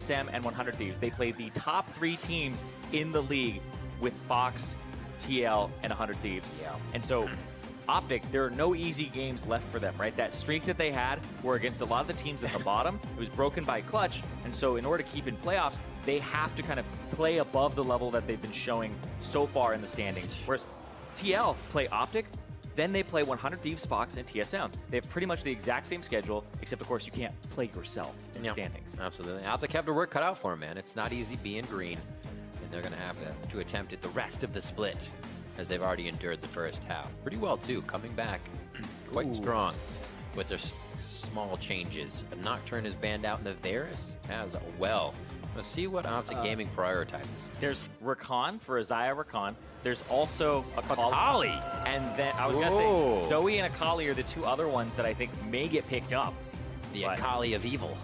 TSM, and 100 Thieves. They played the top 3 teams in the league with Fox, TL, and 100 Thieves. Yeah. And so OpTic, there are no easy games left for them, right? That streak that they had were against a lot of the teams at the bottom. It was broken by Clutch, and so in order to keep in playoffs, they have to kind of play above the level that they've been showing so far in the standings. Whereas TL play OpTic, then they play 100 Thieves, Fox, and TSM. They have pretty much the exact same schedule, except of course you can't play yourself in the standings. Absolutely. OpTic have their work cut out for them, man. It's not easy being green, and they're going to have to attempt it the rest of the split, as they've already endured the first half. Pretty well, too, coming back quite strong with their small changes. The Nocturne is banned out, and the Varus as well. Let's see what OpTic Gaming prioritizes. There's Rakan for Xayah Rakan. There's also Akali. And then I was going to say, Zoe and Akali are the 2 other ones that I think may get picked up. The Akali of evil.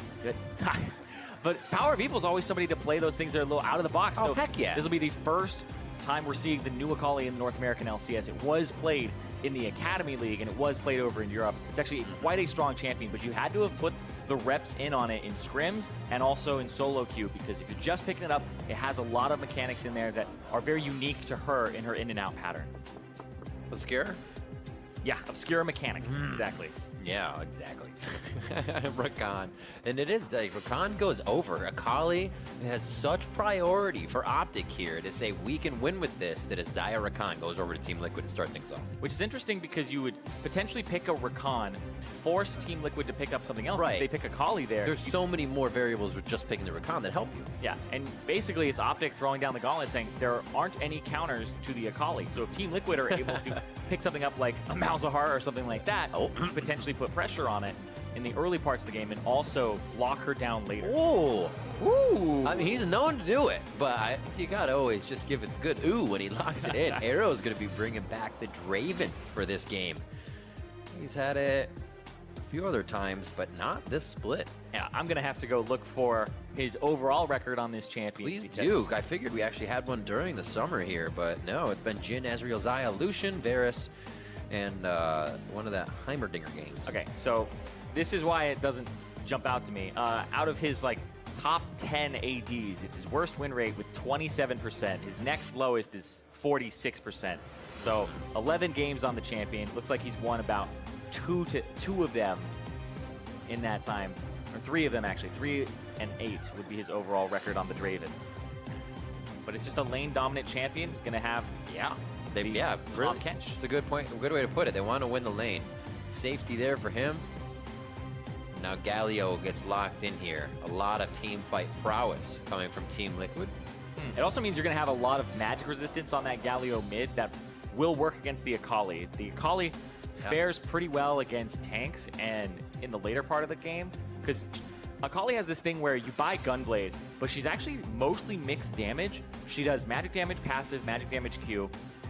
But powerOfEvil is always somebody to play those things that are a little out of the box. Oh, so heck yeah. This will be the first time we're seeing the new Akali in the North American LCS. It was played in the Academy League, and it was played over in Europe. It's actually quite a strong champion, but you had to have put the reps in on it in scrims and also in solo queue, because if you're just picking it up, it has a lot of mechanics in there that are very unique to her in her in and out pattern. Obscure? Yeah, obscure mechanic, exactly. Yeah, exactly. Rakan. And it is like Rakan goes over. Akali has such priority for OpTic here to say we can win with this, that a Xayah Rakan goes over to Team Liquid to start things off. Which is interesting because you would potentially pick a Rakan, force Team Liquid to pick up something else. Right. If they pick Akali there. There's so many more variables with just picking the Rakan that help you. Yeah, and basically it's OpTic throwing down the gauntlet saying there aren't any counters to the Akali. So if Team Liquid are able to pick something up like a Malzahar or something like that, potentially put pressure on it in the early parts of the game and also lock her down later. Oh, ooh. I mean, he's known to do it, but you gotta always just give it the good ooh when he locks it in. Arrow's gonna be bringing back the Draven for this game. He's had it a few other times, but not this split. Yeah, I'm gonna have to go look for his overall record on this champion. Please do. I figured we actually had one during the summer here, but no, it's been Jhin, Ezreal, Xayah, Lucian, Varus, and one of the Heimerdinger games. Okay, so this is why it doesn't jump out to me. Out of his top 10 ADs, it's his worst win rate with 27%. His next lowest is 46%. So 11 games on the champion. Looks like he's won about two of them in that time, or 3 of them actually. 3 and 8 would be his overall record on the Draven. But it's just a lane dominant champion. He's gonna have Really, Kench. It's a good point, a good way to put it. They want to win the lane. Safety there for him. Now Galio gets locked in here. A lot of team fight prowess coming from Team Liquid. It also means you're going to have a lot of magic resistance on that Galio mid that will work against the Akali. The Akali fares pretty well against tanks and in the later part of the game, because Akali has this thing where you buy Gunblade, but she's actually mostly mixed damage. She does magic damage passive, magic damage Q,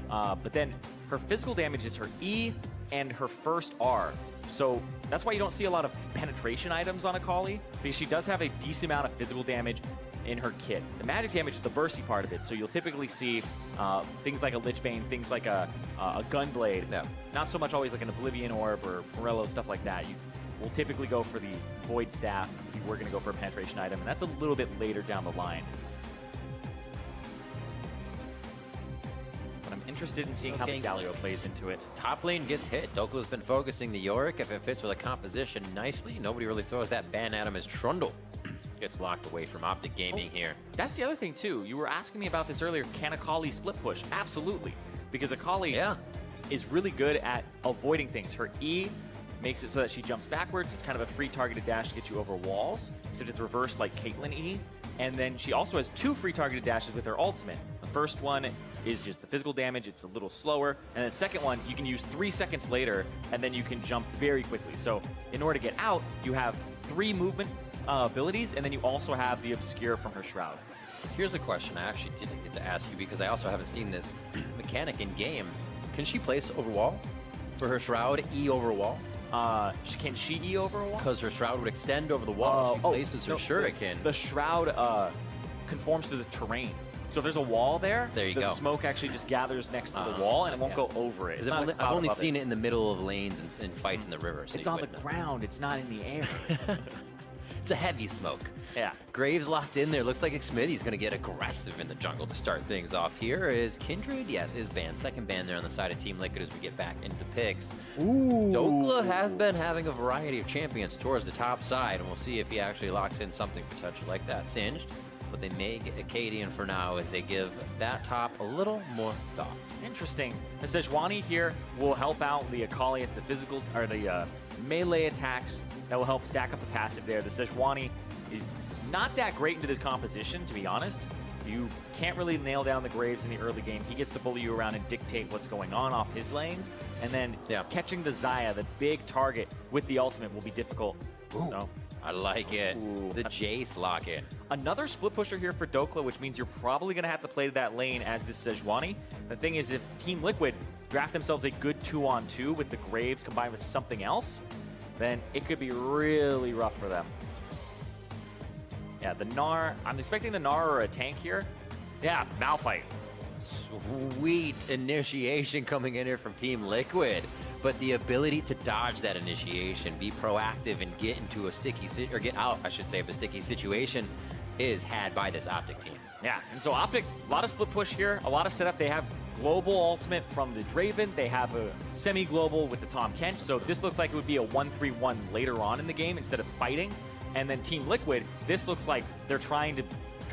but then her physical damage is her E and her first R. So that's why you don't see a lot of penetration items on Akali, because she does have a decent amount of physical damage in her kit. The magic damage is the bursty part of it, so you'll typically see things like a Lichbane, things like a Gunblade. Yeah. Not so much always like an Oblivion Orb or Morello, stuff like that. You will typically go for the Void Staff if you were going to go for a penetration item, and that's a little bit later down the line. But I'm interested in seeing how the Galio plays into it. Top lane gets hit. Dhokla's been focusing the Yorick. If it fits with a composition nicely, nobody really throws that ban at him as Trundle gets locked away from OpTic Gaming here. That's the other thing, too. You were asking me about this earlier. Can Akali split push? Absolutely. Because Akali is really good at avoiding things. Her E makes it so that she jumps backwards. It's kind of a free targeted dash to get you over walls, so it's reversed like Caitlyn E. And then she also has 2 free targeted dashes with her ultimate. The first one is just the physical damage. It's a little slower. And the second one, you can use 3 seconds later, and then you can jump very quickly. So in order to get out, you have 3 movement abilities, and then you also have the Obscure from her Shroud. Here's a question I actually didn't get to ask you, because I also haven't seen this mechanic in game. Can she place over wall for her Shroud, E over wall? Can she E over a wall? Because her Shroud would extend over the wall. She places her Shuriken. The Shroud conforms to the terrain. So if there's a wall there, the smoke actually just gathers next to the wall, and it won't go over it. I've only seen it in the middle of lanes and fights in the river. So it's on the ground. It's not in the air. It's a heavy smoke. Yeah. Graves locked in there. Looks like Xmithie's going to get aggressive in the jungle to start things off here. Is Kindred, yes, is banned. Second ban there on the side of Team Liquid as we get back into the picks. Ooh. Dhokla has been having a variety of champions towards the top side, and we'll see if he actually locks in something potential like that. Singed, but they may get Akaadian for now as they give that top a little more thought. Interesting. The Sejuani here will help out the Akali. It's the physical, or the melee attacks that will help stack up the passive there. The Sejuani is not that great into this composition, to be honest. You can't really nail down the Graves in the early game. He gets to bully you around and dictate what's going on off his lanes. And then catching the Xayah, the big target, with the ultimate will be difficult. Ooh, so, I like it. The Jayce lock-in. Another split pusher here for Dhokla, which means you're probably going to have to play that lane as this Sejuani. The thing is, if Team Liquid draft themselves a good 2-on-2 with the Graves combined with something else, then it could be really rough for them. Yeah, the Gnar, I'm expecting the Gnar or a tank here. Yeah, Malphite. Sweet initiation coming in here from Team Liquid. But the ability to dodge that initiation, be proactive, and get into a sticky or get out, I should say, of a sticky situation is had by this OpTic team. Yeah, and so OpTic, a lot of split push here, a lot of setup. They have global ultimate from the Draven. They have a semi-global with the Tahm Kench. So this looks like it would be a 1-3-1 later on in the game instead of fighting. And then Team Liquid, this looks like they're trying to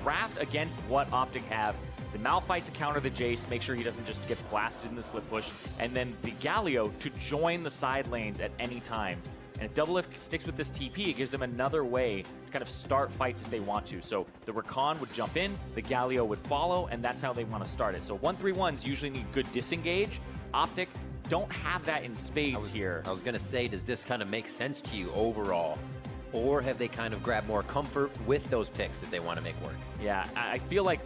draft against what OpTic have. The Malphite to counter the Jayce, make sure he doesn't just get blasted in the split push. And then the Galio to join the side lanes at any time. And if DoubleLift sticks with this TP, it gives them another way to kind of start fights if they want to. So the Rakan would jump in, the Galio would follow, and that's how they want to start it. So 1-3-1s usually need good disengage. OpTic don't have that in spades here. I was going to say, does this kind of make sense to you overall? Or have they kind of grabbed more comfort with those picks that they want to make work? Yeah, I feel like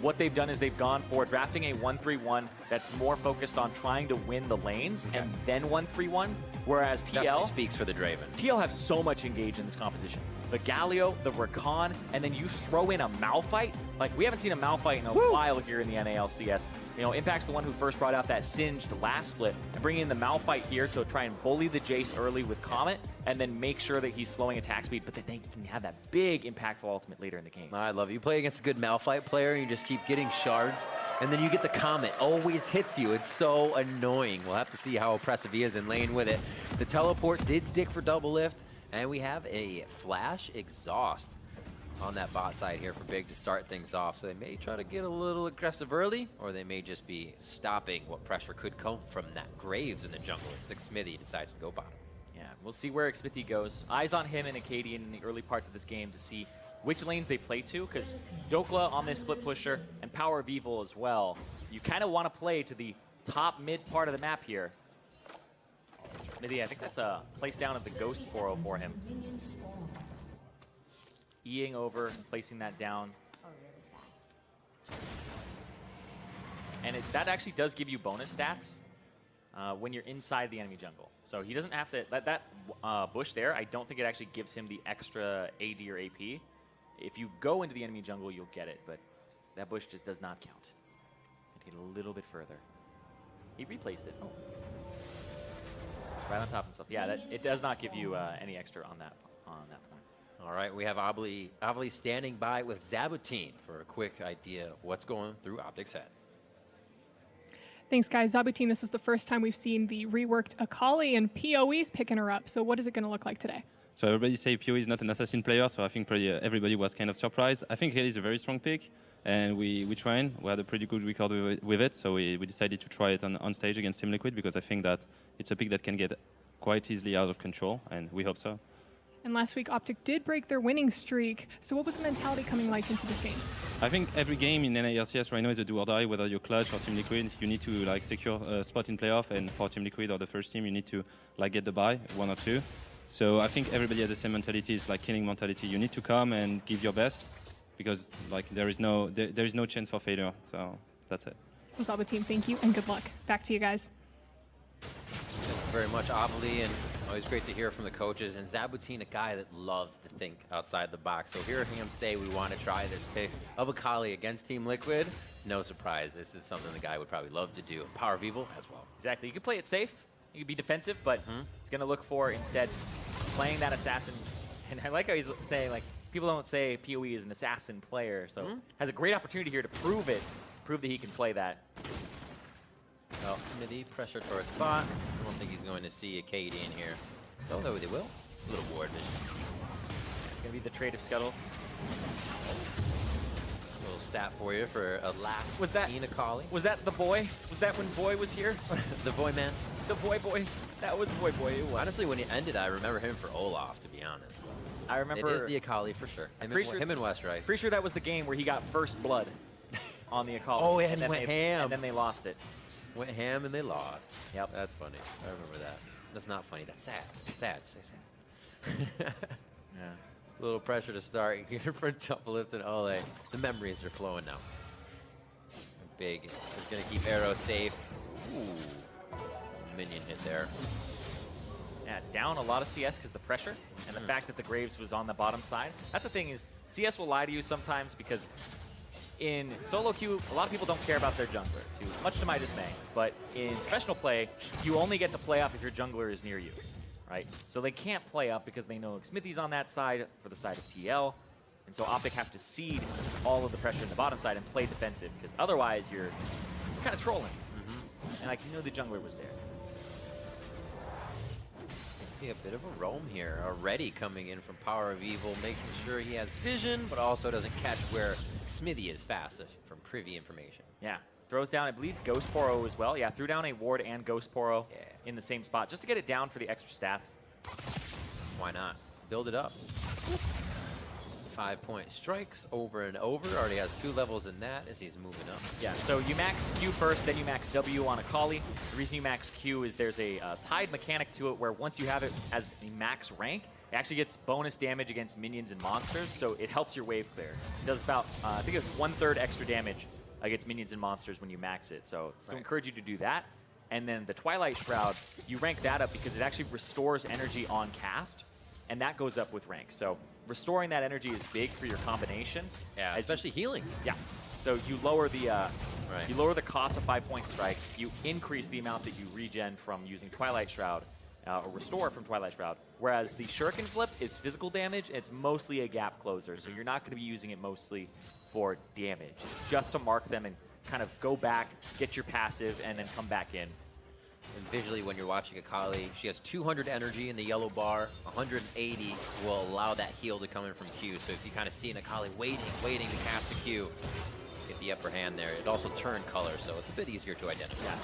what they've done is they've gone for drafting a 1-3-1 that's more focused on trying to win the lanes and then 1-3-1, whereas TL definitely speaks for the Draven. TL have so much engaged in this composition. The Galio, the Rakan, and then you throw in a Malphite. Like, we haven't seen a Malphite in a while here in the NALCS. You know, Impact's the one who first brought out that Singed last split, and bringing in the Malphite here to try and bully the Jayce early with Comet, and then make sure that he's slowing attack speed, but then they can have that big impactful ultimate later in the game. I love it. You play against a good Malphite player, and you just keep getting shards, and then you get the Comet. Always hits you. It's so annoying. We'll have to see how oppressive he is in lane with it. The teleport did stick for DoubleLift, and we have a flash exhaust on that bot side here for Big to start things off. So they may try to get a little aggressive early, or they may just be stopping what pressure could come from that Graves in the jungle if Xmithie decides to go bottom. Yeah, we'll see where Xmithie goes. Eyes on him and Akaadian in the early parts of this game to see which lanes they play to, because Dhokla on this split pusher and powerOfEvil as well. You kind of want to play to the top mid part of the map here. Xmithie, I think that's a place down of the Ghost 4 for him. E-ing over and placing that down. And that actually does give you bonus stats when you're inside the enemy jungle. So he doesn't have to, that bush there, I don't think it actually gives him the extra AD or AP. If you go into the enemy jungle, you'll get it, but that bush just does not count. Get a little bit further. He replaced it. Oh. Right on top of himself. Yeah, it does not give you any extra on that point. All right, we have Olleh standing by with Zabutein for a quick idea of what's going through OpTic's head. Thanks, guys. Zabutein, this is the first time we've seen the reworked Akali, and PoE's picking her up. So what is it going to look like today? So everybody say PoE is not an assassin player, so I think probably everybody was kind of surprised. I think Akali is a very strong pick, and we trained. We had a pretty good record with it, so we decided to try it on stage against Team Liquid because I think that it's a pick that can get quite easily out of control, and we hope so. And last week, OpTic did break their winning streak. So what was the mentality coming like into this game? I think every game in NALCS right now is a do or die, whether you're Clutch or Team Liquid. You need to like secure a spot in playoff, and for Team Liquid or the first team, you need to like get the bye, 1 or 2. So I think everybody has the same mentality. It's like killing mentality. You need to come and give your best because like there is no chance for failure. So that's it. Well, Zabutein, thank you and good luck. Back to you guys. Thank you very much, Olleh, and always great to hear from the coaches. And Zabutein, a guy that loves to think outside the box. So hearing him say we want to try this pick of Akali against Team Liquid, no surprise. This is something the guy would probably love to do. powerOfEvil as well. Exactly. You can play it safe. You can be defensive, but he's going to look for instead playing that assassin And I like how he's saying, like, people don't say PoE is an assassin player, so has a great opportunity here to prove it, prove that he can play that. Well, Xmithie pressure towards bot. I don't think he's going to see Akaadian here. Oh, no, they will. A little ward vision. It's going to be the trade of scuttles. A little stat for you for a last Was that seen Akali. Was that the boy? Was that when boy was here? The boy man. The boy. That was boy. It was. Honestly, when it ended, I remember him for Olleh, to be honest. I remember. It is the Akali for sure. Him and Westerice. Pretty sure that was the game where he got first blood on the Akali. Oh, and he went ham. And then they lost it. Went ham and they lost. Yep. That's funny. I remember that. That's not funny. That's sad. Sad. Say sad. Yeah. A little pressure to start here for DoubleLift and Olleh. The memories are flowing now. Big is going to keep Arrow safe. Ooh. Minion hit there. Yeah, down a lot of CS because the pressure and the fact that the Graves was on the bottom side. That's the thing is, CS will lie to you sometimes because in solo queue, a lot of people don't care about their jungler, much to my dismay. But in professional play, you only get to play up if your jungler is near you, right? So they can't play up because they know Xmithie's on that side for the side of TL. And so OpTic have to cede all of the pressure in the bottom side and play defensive because otherwise you're kind of trolling. And like, you know the jungler was there. See a bit of a roam here already coming in from powerOfEvil, making sure he has vision, but also doesn't catch where Xmithie is fast from privy information. Yeah, throws down, I believe, Ghost Poro as well. Yeah, threw down a ward and Ghost Poro in the same spot just to get it down for the extra stats. Why not? Build it up. 5-point strikes over and over. Already has 2 levels in that as he's moving up. Yeah, so you max Q first, then you max W on Akali. The reason you max Q is there's a tied mechanic to it where once you have it as the max rank, it actually gets bonus damage against minions and monsters, so it helps your wave clear. It does about, I think it's 1/3 extra damage against minions and monsters when you max it. So to encourage you to do that. And then the Twilight Shroud, you rank that up because it actually restores energy on cast, and that goes up with rank. So restoring that energy is big for your combination. Yeah, especially healing. Yeah. So you lower the cost of 5-point strike. You increase the amount that you regen from using Twilight Shroud or restore from Twilight Shroud. Whereas the Shuriken Flip is physical damage. It's mostly a gap closer, so you're not going to be using it mostly for damage. It's just to mark them and kind of go back, get your passive, and then come back in. And visually, when you're watching Akali, she has 200 energy in the yellow bar. 180 will allow that heal to come in from Q. So if you kind of see an Akali waiting to cast a Q, get the upper hand there. It also turned color, so it's a bit easier to identify. Yeah,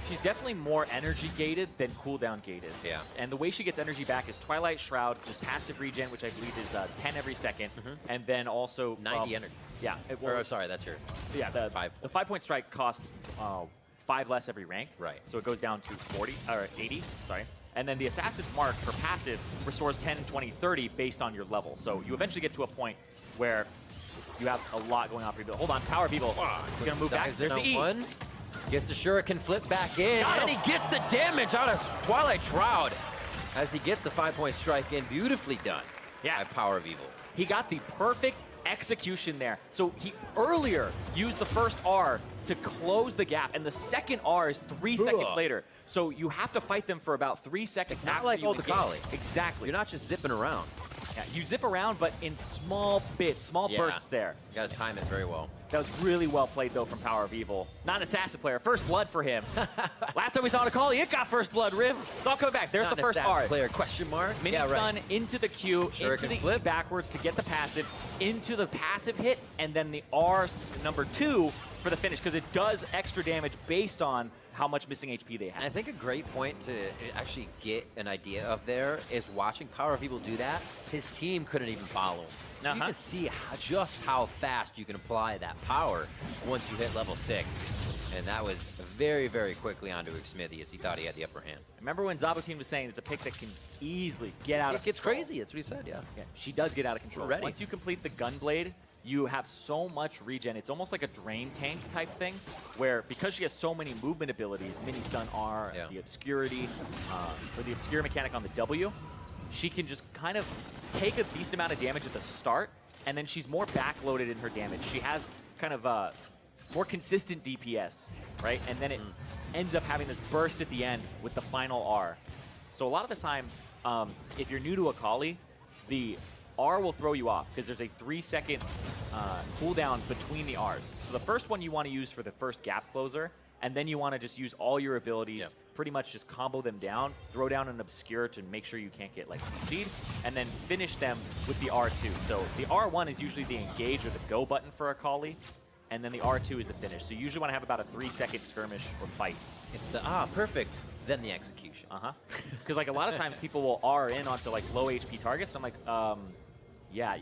she's definitely more energy gated than cooldown gated. Yeah. And the way she gets energy back is Twilight Shroud, just passive regen, which I believe is 10 every second, and then also 90 energy. Yeah. Sorry, that's your. Yeah, the 5-point strike costs 5 less every rank. Right. So it goes down to 40 or 80. Sorry. And then the Assassin's Mark for passive restores 10, 20, 30 based on your level. So you eventually get to a point where you have a lot going on for you. Hold on, PowerOfEvil. He's gonna move back. There's the E. One. Gets the Shuriken flip back in, and he gets the damage out of Twilight Shroud as he gets the 5-point strike in. Beautifully done by powerOfEvil. He got the perfect execution there. So he earlier used the first R to close the gap, and the second R is 3 seconds later. So you have to fight them for about 3 seconds. It's not like old Akali. Exactly. You're not just zipping around. Yeah, you zip around, but in small bits, small bursts there. You gotta time it very well. That was really well played, though, from powerOfEvil. Not an assassin player. First blood for him. Last time we saw Akali, it got first blood, Riv. It's all coming back. There's Not the first an assassin R. player, question mark. Mini stun into the Q, Shuriken into the flip. E backwards to get the passive, into the passive hit, and then the R number 2 for the finish, because it does extra damage based on how much missing HP they And I have. think a great point to actually get an idea of there is watching powerOfEvil do that. His team couldn't even follow him. So you can see just how fast you can apply that power once you hit level 6. And that was very, very quickly onto Xmithie as he thought he had the upper hand. Remember when Zabutein was saying it's a pick that can easily get out of It gets control? crazy, that's what he said, yeah. Yeah, she does get out of control. Ready. Once you complete the Gunblade, you have so much regen. It's almost like a drain tank type thing, where because she has so many movement abilities, mini stun R, the obscurity, or the obscure mechanic on the W, she can just kind of take a decent amount of damage at the start, and then she's more backloaded in her damage. She has kind of more consistent DPS, right? And then it ends up having this burst at the end with the final R. So a lot of the time, if you're new to Akali, the R will throw you off because there's a 3-second cooldown between the Rs. So the first one you want to use for the first gap closer, and then you want to just use all your abilities, pretty much just combo them down, throw down an obscure to make sure you can't get like CC'd, and then finish them with the R2. So the R1 is usually the engage or the go button for Akali, and then the R2 is the finish. So you usually want to have about a 3-second skirmish or fight. It's the, perfect, then the execution. Because like a lot of times people will R in onto like low HP targets. So I'm like, yeah,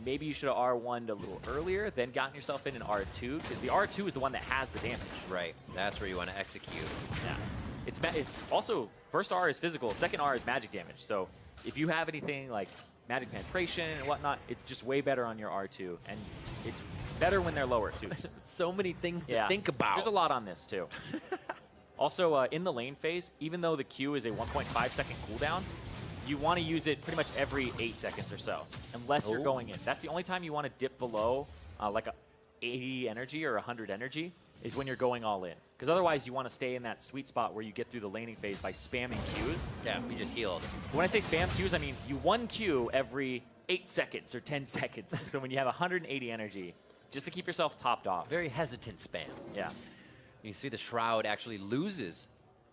maybe you should have R1'd a little earlier, then gotten yourself in an R2, because the R2 is the one that has the damage. Right, that's where you want to execute. Yeah. It's also, first R is physical, second R is magic damage. So if you have anything like magic penetration and whatnot, it's just way better on your R2. And it's better when they're lower too. So many things to think about. There's a lot on this too. Also, in the lane phase, even though the Q is a 1.5-second cooldown, you want to use it pretty much every 8 seconds or so, unless you're going in. That's the only time you want to dip below like a 80 energy or 100 energy is when you're going all in. Because otherwise you want to stay in that sweet spot where you get through the laning phase by spamming Qs. Yeah, we just healed. When I say spam Qs, I mean you 1 Q every 8 seconds or 10 seconds. So when you have 180 energy, just to keep yourself topped off. Very hesitant spam. Yeah. You see the Shroud actually loses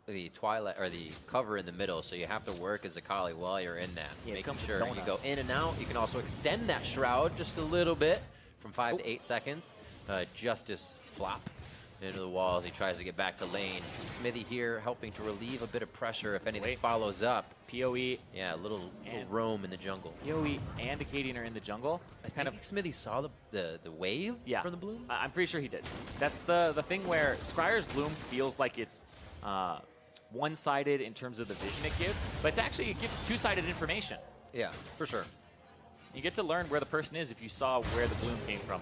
the Twilight or the cover in the middle, so you have to work as Akali while you're in that, making sure you go in and out. You can also extend that Shroud just a little bit from 5 to 8 seconds. Justice flop into the walls. He tries to get back to lane. Xmithie here helping to relieve a bit of pressure if anything follows up. PoE. Yeah, a little roam in the jungle. PoE and Akaadian are in the jungle. I think Xmithie saw the wave from the bloom? I'm pretty sure he did. That's the thing where Scryer's bloom feels like it's one-sided in terms of the vision it gives, but it gives two-sided information. Yeah, for sure. You get to learn where the person is if you saw where the bloom came from.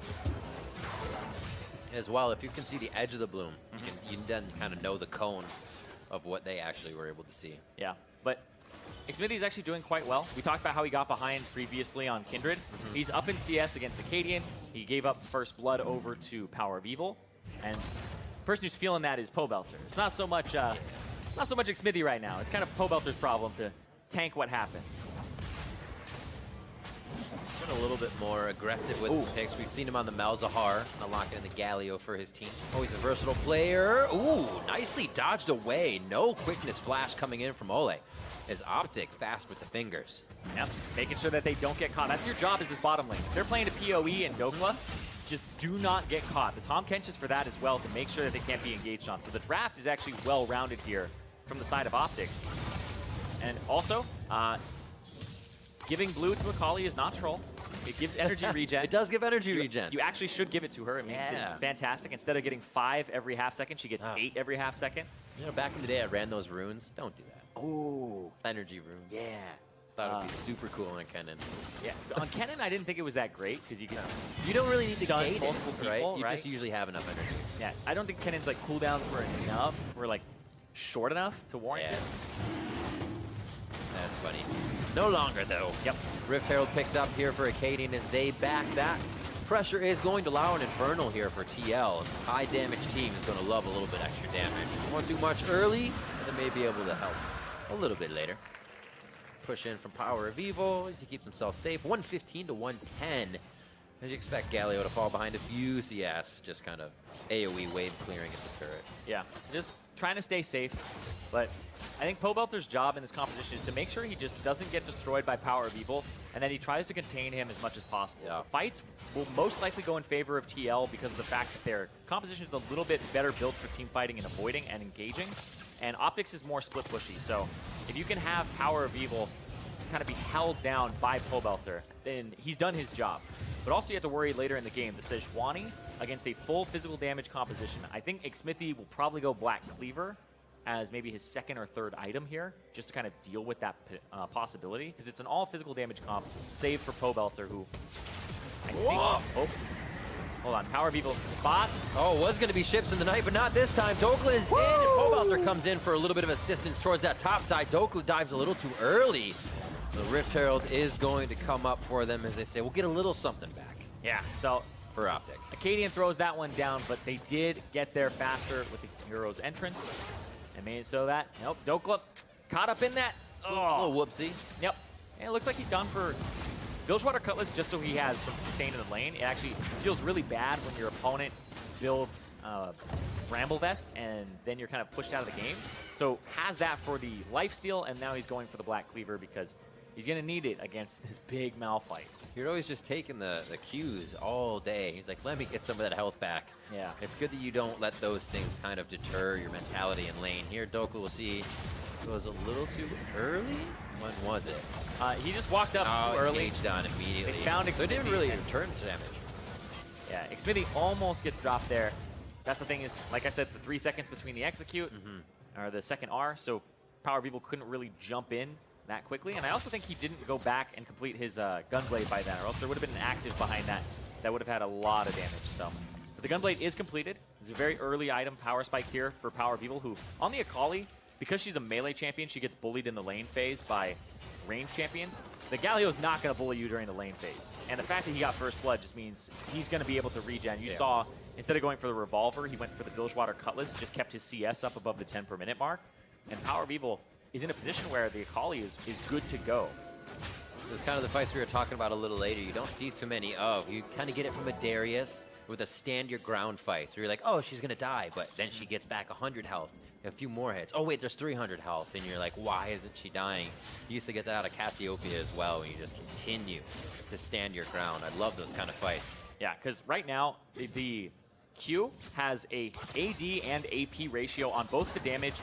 As well, if you can see the edge of the bloom, you then kind of know the cone of what they actually were able to see. Yeah, but Xmithie's actually doing quite well. We talked about how he got behind previously on Kindred. He's up in CS against Akaadian. He gave up first blood over to powerOfEvil, and the person who's feeling that is Pobelter. It's not so much Xmithie right now. It's kind of Pobelter's problem to tank what happened. A little bit more aggressive with his picks. We've seen him on the Malzahar, unlocking the Galio for his team. Oh, he's a versatile player. Ooh, nicely dodged away. No quickness flash coming in from Olleh. As OpTic fast with the fingers. Yep, making sure that they don't get caught. That's your job as this bottom lane. If they're playing to PoE and Dhokla, just do not get caught. The Tahm Kench is for that as well, to make sure that they can't be engaged on. So the draft is actually well-rounded here from the side of OpTic. And also, giving blue to Akali is not troll. It gives energy regen. It does give energy regen. You actually should give it to her. It makes it fantastic. Instead of getting 5 every half second, she gets 8 every half second. You know, back in the day, I ran those runes. Don't do that. Ooh. Energy rune. Yeah. Thought it would be super cool on Kennen. Yeah. On Kennen, I didn't think it was that great because you can. You don't really need to stun gate multiple people, right? You just usually have enough energy. Yeah. I don't think Kennen's like cooldowns were enough. Were like short enough to warrant it. That's funny. No longer, though. Yep. Rift Herald picked up here for Akaadian as they back that. Pressure is going to allow an Infernal here for TL. High damage team is going to love a little bit extra damage. Won't do much early, they may be able to help a little bit later. Push in from powerOfEvil to keep themselves safe. 115 to 110. As you expect Galio to fall behind a few CS, just kind of AoE wave clearing at the turret. Yeah, just trying to stay safe, but I think Pobelter's job in this competition is to make sure he just doesn't get destroyed by powerOfEvil, and then he tries to contain him as much as possible. Yeah. The fights will most likely go in favor of TL because of the fact that their composition is a little bit better built for team fighting and avoiding and engaging, and OpTic's is more split pushy. So if you can have powerOfEvil kind of be held down by Pobelter, then he's done his job. But also you have to worry later in the game, the Sejuani against a full physical damage composition. I think Xmithie will probably go Black Cleaver as maybe his second or third item here, just to kind of deal with that possibility, because it's an all physical damage comp, save for Pobelter, who I think... Oh, hold on, powerOfEvil spots. Oh, was going to be ships in the night, but not this time. Dhokla is in, and Pobelter comes in for a little bit of assistance towards that top side. Dhokla dives a little too early. The Rift Herald is going to come up for them, as they say. We'll get a little something back. Yeah, so for OpTic. Akaadian throws that one down, but they did get there faster with the hero's entrance. And made it so that, nope, Dhokla caught up in that. Oh, whoopsie. Yep. And it looks like he's gone for Bilgewater Cutlass, just so he has some sustain in the lane, it actually feels really bad when your opponent builds Bramble Vest and then you're kind of pushed out of the game. So has that for the lifesteal, and now he's going for the Black Cleaver because he's going to need it against this big Malphite. You're always just taking the Qs all day. He's like, let me get some of that health back. Yeah. It's good that you don't let those things kind of deter your mentality in lane. Here, Dhokla will see goes a little too early. When was it? He just walked up too early. Engaged on immediately. They found so it didn't really Xmithie return damage. Yeah, Xmithie almost gets dropped there. That's the thing is, like I said, the 3 seconds between the execute or the second R, so powerOfEvil couldn't really jump in that quickly. And I also think he didn't go back and complete his Gunblade by then, or else there would have been an active behind that that would have had a lot of damage. So, but the Gunblade is completed. It's a very early item power spike here for powerOfEvil, who on the Akali, because she's a melee champion, she gets bullied in the lane phase by range champions. The Galio is not going to bully you during the lane phase. And the fact that he got first blood just means he's going to be able to regen. You saw, instead of going for the revolver, he went for the Bilgewater Cutlass, just kept his CS up above the 10 per minute mark. And powerOfEvil is in a position where the Akali is good to go. It was kind of the fights we were talking about a little later. You don't see too many of. You kind of get it from a Darius with a stand your ground fight. So you're like, oh, she's going to die. But then she gets back 100 health. A few more hits. Oh, wait, there's 300 health. And you're like, why isn't she dying? You used to get that out of Cassiopeia as well, and you just continue to stand your ground. I love those kind of fights. Yeah, because right now, the Q has a AD and AP ratio on both the damage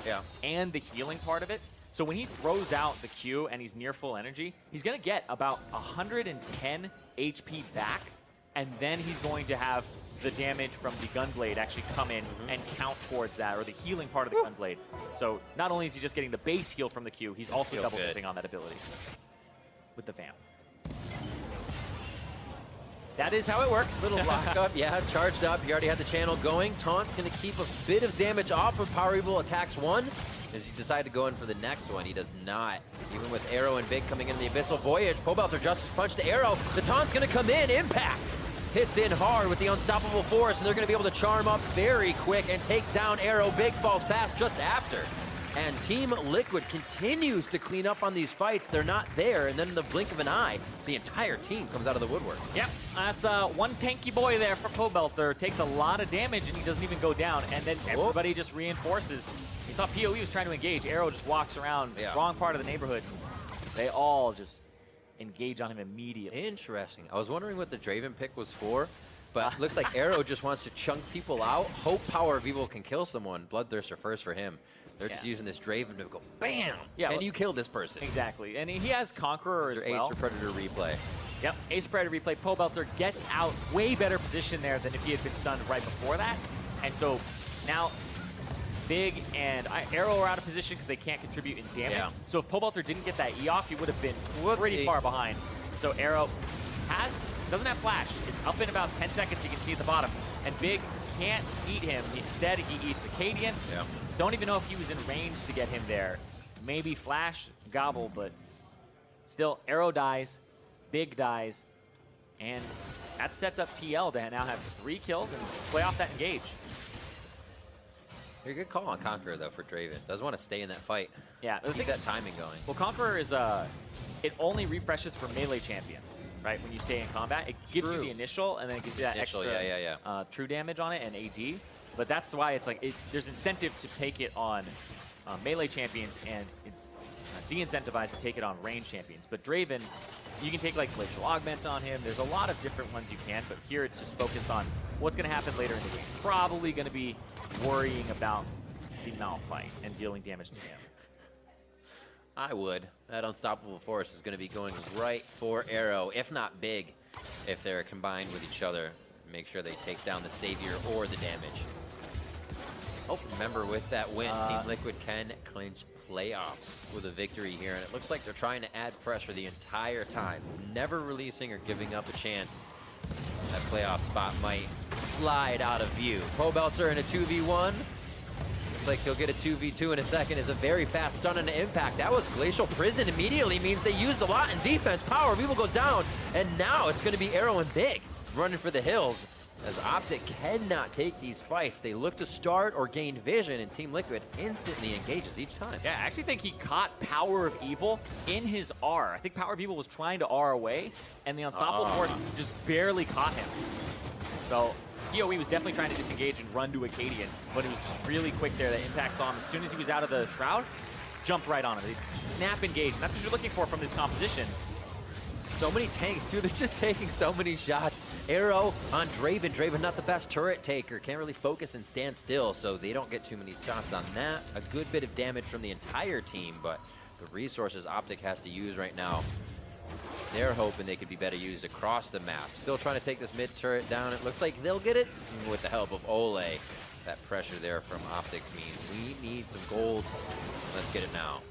and the healing part of it. So when he throws out the Q and he's near full energy, he's going to get about 110 HP back, and then he's going to have the damage from the Gunblade actually come in and count towards that, or the healing part of the Gunblade. So not only is he just getting the base heal from the Q, he's also double dipping on that ability with the Vamp. That is how it works. Little lock up, yeah, charged up. He already had the channel going. Taunt's going to keep a bit of damage off of powerOfEvil. Attacks one. As he decided to go in for the next one, he does not. Even with Arrow and Big coming in the Abyssal Voyage, Pobelter just punched the Arrow. The taunt's going to come in. Impact hits in hard with the Unstoppable Force, and they're going to be able to charm up very quick and take down Arrow. Big falls fast just after. And Team Liquid continues to clean up on these fights. They're not there, and then in the blink of an eye, the entire team comes out of the woodwork. Yep, that's one tanky boy there for Pobelter. Takes a lot of damage, and he doesn't even go down. And then everybody just reinforces. You saw PoE was trying to engage. Arrow just walks around, wrong part of the neighborhood. They all just engage on him immediately. Interesting. I was wondering what the Draven pick was for, but looks like Arrow just wants to chunk people out. Hope powerOfEvil can kill someone. Bloodthirster first for him. They're just using this Draven to go BAM! Yeah, and you kill this person. Exactly. And he has Conqueror as well. Ace or Predator replay. Yep, Ace or Predator replay. Pobelter gets out way better position there than if he had been stunned right before that. And so now Big and Arrow are out of position because they can't contribute in damage. Yeah. So if Pobelter didn't get that E off, he would have been pretty far behind. So Arrow doesn't have flash. It's up in about 10 seconds, you can see at the bottom. And Big can't eat him. Instead, he eats Akaadian. Yeah. Don't even know if he was in range to get him there. Maybe flash, gobble, but still, Arrow dies, Big dies, and that sets up TL to now have 3 kills and play off that engage. You're a good call on Conqueror, though, for Draven. Doesn't want to stay in that fight. Yeah. Keep that timing going. Well, Conqueror is, it only refreshes for melee champions, right? When you stay in combat, it gives you the initial, and then it gives you that extra true damage on it and AD. But that's why it's like, there's incentive to take it on melee champions, and it's de-incentivized to take it on range champions. But Draven, you can take like Glacial Augment on him. There's a lot of different ones you can, but here it's just focused on what's going to happen later in the game. Probably going to be worrying about the Malphite and dealing damage to him. I would. That Unstoppable Force is going to be going right for Arrow, if not Big, if they're combined with each other. Make sure they take down the Savior or the damage. Oh, remember, with that win, Team Liquid can clinch playoffs with a victory here, and it looks like they're trying to add pressure the entire time, never releasing or giving up a chance. That playoff spot might slide out of view. Pobelter in a 2v1. Looks like he'll get a 2v2 in a second. Is a very fast stun and impact. That was Glacial Prison immediately, means they used a lot in defense. powerOfEvil goes down, and now it's going to be Arrow and Big running for the hills. as OpTic cannot take these fights. They look to start or gain vision, and Team Liquid instantly engages each time. Yeah, I actually think he caught powerOfEvil in his R. I think powerOfEvil was trying to R away, and the Unstoppable Force just barely caught him. So PoE was definitely trying to disengage and run to Akaadian, but it was just really quick there. That Impact saw him as soon as he was out of the Shroud, jumped right on him. They snap engage, and that's what you're looking for from this composition. So many tanks, too. They're just taking so many shots. Arrow on Draven. Draven not the best turret taker. Can't really focus and stand still, so they don't get too many shots on that. A good bit of damage from the entire team, but the resources OpTic has to use right now, they're hoping they could be better used across the map. Still trying to take this mid turret down. It looks like they'll get it with the help of Olleh. That pressure there from OpTic means we need some gold. Let's get it now.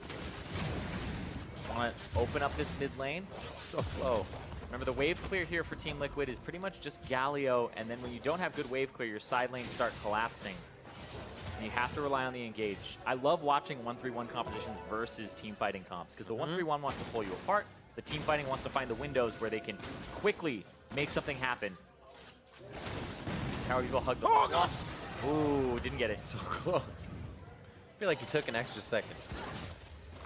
Want to open up this mid lane. So slow. Remember, the wave clear here for Team Liquid is pretty much just Galio, and then when you don't have good wave clear, your side lanes start collapsing. And you have to rely on the engage. I love watching 1-3-1 compositions versus team fighting comps, because the 1-3-1 wants to pull you apart. The team fighting wants to find the windows where they can quickly make something happen. powerOfEvil hugged the wall. Ooh, didn't get it. So close. I feel like he took an extra second.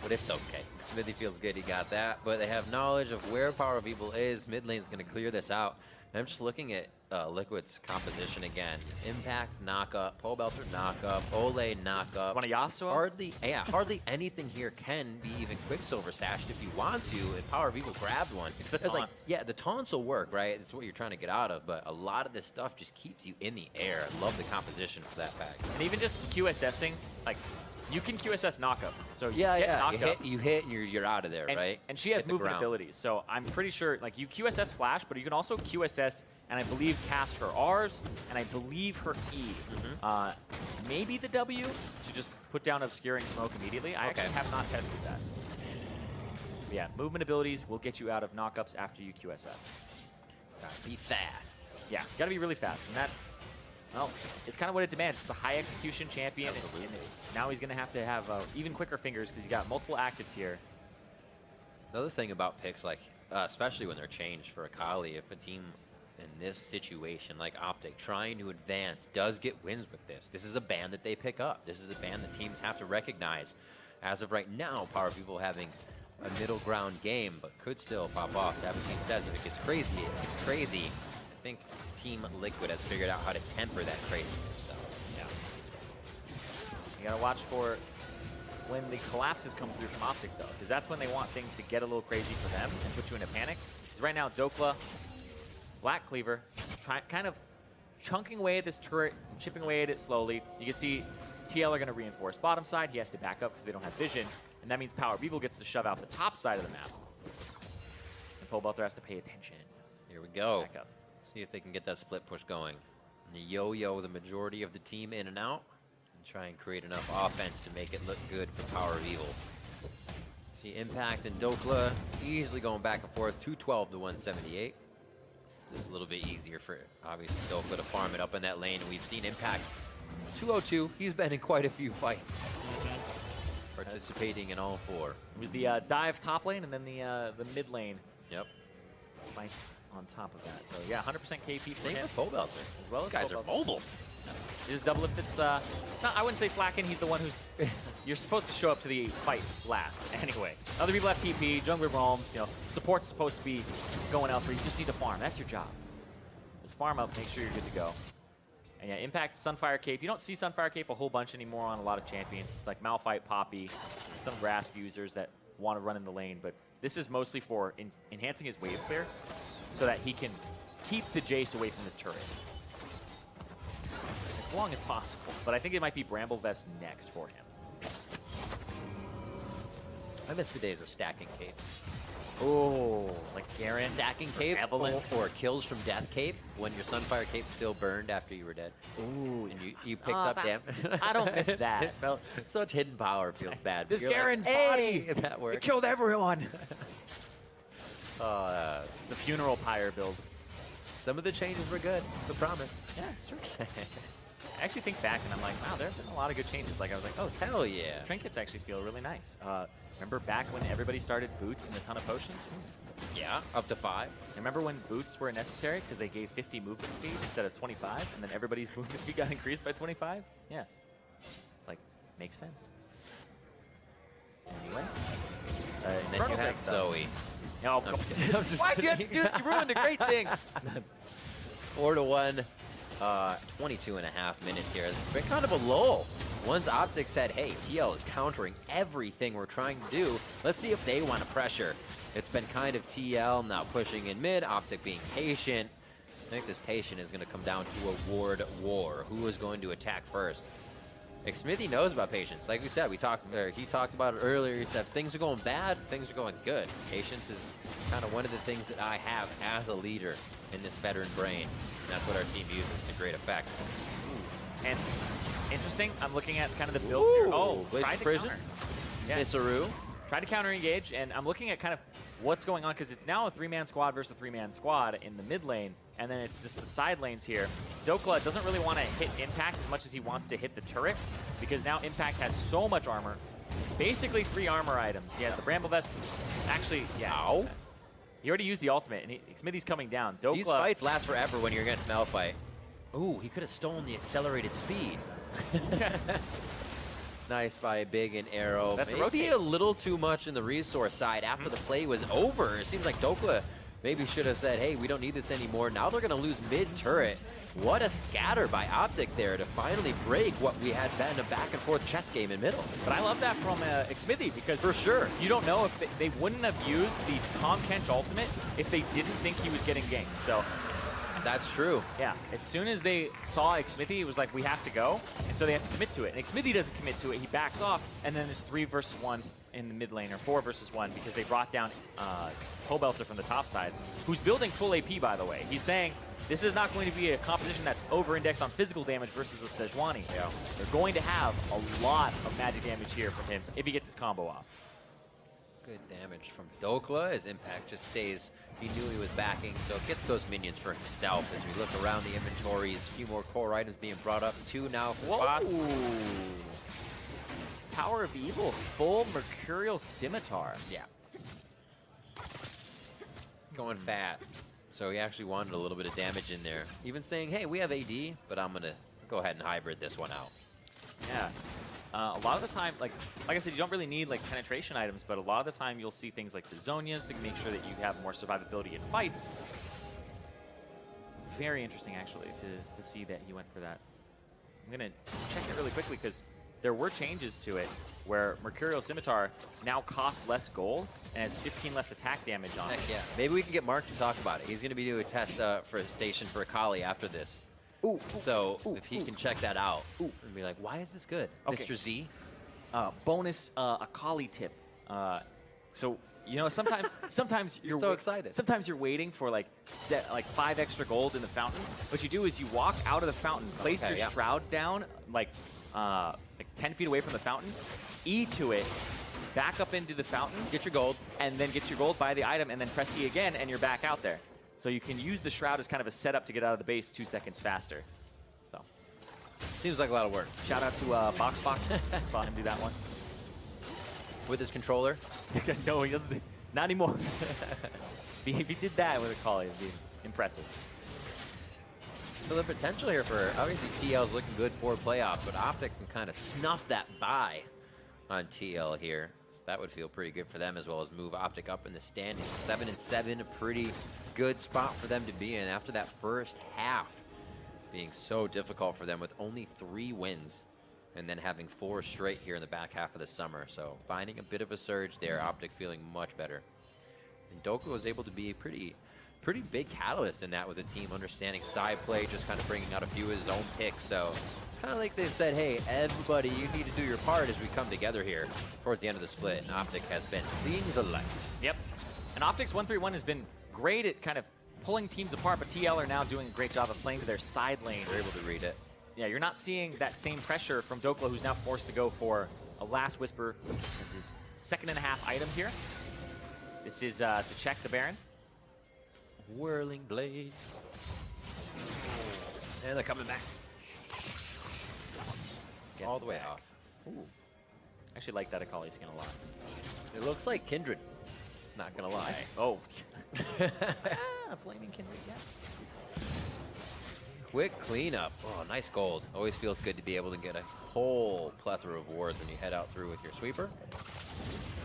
But it's okay. Xmithie feels good he got that. But they have knowledge of where powerOfEvil is. Mid lane's going to clear this out. And I'm just looking at Liquid's composition again. Impact, knock-up. Pobelter, knock-up. Olleh, knock-up. Want a Yasuo? Hardly anything here can be even Quicksilver sashed if you want to. And powerOfEvil grabbed one. It's the Because, like, taunt. yeah, the taunts will work, right? It's what you're trying to get out of. But a lot of this stuff just keeps you in the air. I love the composition for that pack. And even just QSSing, like, you can QSS knockups. So you Yeah, get yeah. knocked up. You hit and you're out of there, And, right? and she has Hit the movement ground. abilities, so I'm pretty sure, like, you QSS Flash, but you can also QSS, and I believe cast her R's, and I believe her E. Maybe the W to just put down Obscuring Smoke immediately. I actually have not tested that. But yeah, movement abilities will get you out of knockups after you QSS. Gotta be fast. Yeah, gotta be really fast, and that's, well, it's kind of what it demands. It's a high execution champion, and now he's going to have even quicker fingers because he's got multiple actives here. Another thing about picks, like, especially when they're changed for Akali, if a team in this situation, like OpTic, trying to advance, does get wins with this. This is a ban that they pick up. This is a ban that teams have to recognize. As of right now, powerOfEvil having a middle ground game, but could still pop off. 17 says if it gets crazy, it gets crazy. I think Team Liquid has figured out how to temper that craziness stuff. Yeah. You gotta watch for when the collapses come through from OpTic, though, because that's when they want things to get a little crazy for them and put you in a panic. 'Cause right now, Dhokla, Black Cleaver, kind of chunking away at this turret, chipping away at it slowly. You can see TL are going to reinforce bottom side. He has to back up because they don't have vision, and that means powerOfEvil gets to shove out the top side of the map. And Pobelter has to pay attention. Here we go. Back up. See if they can get that split push going. The yo-yo the majority of the team in and out, and try and create enough offense to make it look good for powerOfEvil. See Impact and Dhokla easily going back and forth, 212 to 178. This is a little bit easier for, obviously, Dhokla to farm it up in that lane, and we've seen Impact 202. He's been in quite a few fights, participating in all four. It was the dive top lane and then the mid lane Yep. fights on top of that. So yeah, 100% KP for Same him. with Pobelter. As well as These guys are Pobelter. mobile. This is DoubleLift that's, no, I wouldn't say slacking. He's the one who's, you're supposed to show up to the fight last anyway. Other people have TP, jungler roams, you know, support's supposed to be going elsewhere. You just need to farm. That's your job. Just farm up, make sure you're good to go. And yeah, Impact, Sunfire Cape. You don't see Sunfire Cape a whole bunch anymore on a lot of champions. Like Malphite, Poppy, some Grasp users that want to run in the lane. But this is mostly for enhancing his wave clear so that he can keep the Jayce away from this turret. As long as possible. But I think it might be Bramblevest next for him. I miss the days of stacking capes. Oh, like Garen. Stacking cape or kills from death cape when your Sunfire cape still burned after you were dead. Ooh, And you picked up damage. I don't miss that. Well, Such hidden power feels bad. This You're Garen's like, body. hey, that It worked. killed everyone. It's It's a funeral pyre build. some of the changes were good. The promise. Yeah, it's true. I actually think back and I'm like, wow, there's been a lot of good changes. Like I was like, oh, Hell yeah. trinkets actually feel really nice. Remember back when everybody started boots and a ton of potions? Yeah, up to 5. Remember when boots were necessary because they gave 50 movement speed instead of 25, and then everybody's movement speed got increased by 25? Yeah. It's like, makes sense. Anyway. And then you have Zoe. No, why'd you have to do this? You ruined a great thing. 4-1, 22.5 minutes here. It's been kind of a lull. Once OpTic said, hey, TL is countering everything we're trying to do. Let's see if they want to pressure. It's been kind of TL now pushing in mid, OpTic being patient. I think this patient is going to come down to a ward war. Who is going to attack first? Xmithie knows about patience. Like we said, he talked about it earlier. He said, if things are going bad, things are going good. Patience is kind of one of the things that I have as a leader in this veteran brain. And that's what our team uses to great effect. And interesting, I'm looking at kind of the build here. Oh, tried to prison. counter. Yeah. Missaru. Tried to counter engage, and I'm looking at kind of what's going on because it's now a 3-man squad versus a 3-man squad in the mid lane, and then it's just the side lanes here. Dhokla doesn't really want to hit Impact as much as he wants to hit the turret because now Impact has so much armor. Basically 3 armor items. Yeah, the Bramble Vest, actually, yeah. Ow. He already used the ultimate, and Xmithie's coming down. Dhokla, These fights last forever when you're against Malphite. Ooh, he could have stolen the accelerated speed. Nice by Big and Arrow. That's maybe a little too much in the resource side after the play was over. It seems like Dhokla maybe should have said, hey, we don't need this anymore. Now they're going to lose mid-turret. What a scatter by OpTic there to finally break what we had been a back-and-forth chess game in middle. But I love that from Xmithie because For sure. you don't know if they wouldn't have used the Tahm Kench ultimate if they didn't think he was getting ganked. So That's true. yeah, as soon as they saw Xmithie, it was like, we have to go. And so they have to commit to it. And Xmithie doesn't commit to it. He backs off. And then it's 3 versus 1 in the mid lane, or 4 versus 1, because they brought down Pobelter from the top side, who's building full AP, by the way. He's saying, this is not going to be a composition that's over-indexed on physical damage versus a Sejuani. Yeah. They're going to have a lot of magic damage here from him if he gets his combo off. Good damage from Dhokla as Impact just stays. He knew he was backing, so gets those minions for himself as we look around the inventories. A few more core items being brought up. 2 now for bots. powerOfEvil, full Mercurial Scimitar. Yeah. Going fast. So he actually wanted a little bit of damage in there. Even saying, hey, we have AD, but I'm going to go ahead and hybrid this one out. Yeah. A lot of the time, like I said, you don't really need like penetration items, but a lot of the time you'll see things like the Zonias to make sure that you have more survivability in fights. Very interesting, actually, to see that he went for that. I'm going to check it really quickly because there were changes to it where Mercurial Scimitar now costs less gold and has 15 less attack damage on it. Heck yeah. Maybe we can get Mark to talk about it. He's going to be doing a test for a station for Akali after this. So if he can check that out and be like, why is this good? Okay. Mr. Z? Bonus Akali tip. So you know, sometimes you're so excited. Sometimes you're waiting for like 5 extra gold in the fountain. What you do is you walk out of the fountain, place your shroud down like 10 feet away from the fountain, E to it, back up into the fountain, Get your gold. and then get your gold, buy the item, and then press E again, and you're back out there. So you can use the shroud as kind of a setup to get out of the base 2 seconds faster. So Seems like a lot of work. shout out to BoxBox. Saw him do that one. With his controller. No, he doesn't. Not anymore. If he did that with Akali, it'd be impressive. So the potential here for, obviously TL's looking good for playoffs, but OpTic can kind of snuff that by on TL here. So that would feel pretty good for them, as well as move OpTic up in the standings. 7-7, a pretty good spot for them to be in after that first half being so difficult for them with only 3 wins and then having 4 straight here in the back half of the summer. So finding a bit of a surge there, OpTic feeling much better. And Dhokla was able to be a pretty big catalyst in that with the team understanding side play, just kind of bringing out a few of his own picks. So it's kind of like they've said, hey, everybody, you need to do your part as we come together here towards the end of the split. And OpTic has been seeing the light. Yep. And OpTic's 1-3-1 has been great at kind of pulling teams apart, but TL are now doing a great job of playing to their side lane. They're able to read it. Yeah, you're not seeing that same pressure from Dhokla, who's now forced to go for a Last Whisper as his 2.5 item here. This is to check the Baron. Whirling blades. And they're coming back. all the way back. off. Ooh. I actually like that Akali skin a lot. It looks like Kindred. Not gonna lie. Oh. Flaming Kindred, yeah. Quick cleanup. Oh, nice gold. Always feels good to be able to get a whole plethora of wards when you head out through with your sweeper.